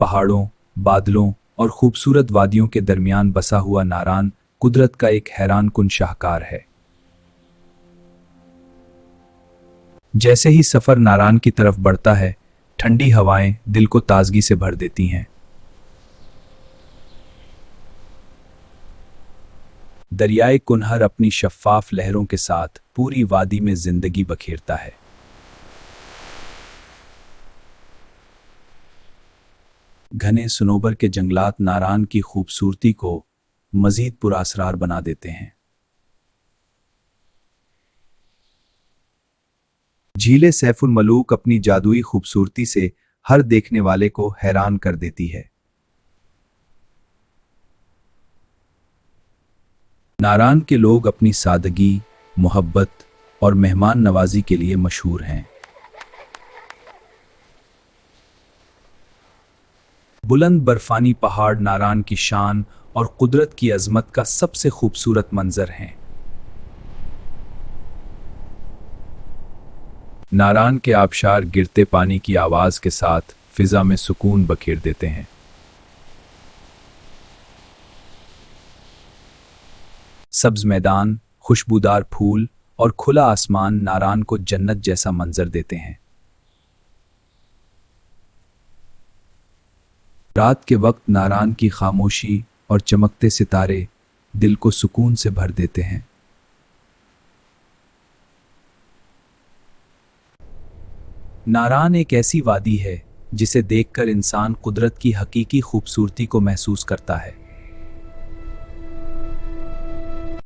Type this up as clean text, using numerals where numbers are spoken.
पहाड़ों, बादलों और खूबसूरत वादियों के दरमियान बसा हुआ नारान कुदरत का एक हैरानकुन शाहकार है। जैसे ही सफर नारान की तरफ बढ़ता है, ठंडी हवाएं दिल को ताजगी से भर देती हैं। दरियाए कुनहर अपनी शफ्फाफ लहरों के साथ पूरी वादी में जिंदगी बखेरता है। घने सनोबर के जंगलात नारान की खूबसूरती को मजीद पुरअसरार बना देते हैं। झीले सैफुल मलूक अपनी जादुई खूबसूरती से हर देखने वाले को हैरान कर देती है। नारान के लोग अपनी सादगी, मोहब्बत और मेहमान नवाजी के लिए मशहूर हैं। बुलंद बर्फानी पहाड़ नारान की शान और कुदरत की अजमत का सबसे खूबसूरत मंजर हैं। नारान के आबशार गिरते पानी की आवाज के साथ फिजा में सुकून बखेर देते हैं। सब्ज मैदान, खुशबूदार फूल और खुला आसमान नारान को जन्नत जैसा मंजर देते हैं। रात के वक्त नारान की खामोशी और चमकते सितारे दिल को सुकून से भर देते हैं। नारान एक ऐसी वादी है जिसे देखकर इंसान कुदरत की हकीकी खूबसूरती को महसूस करता है।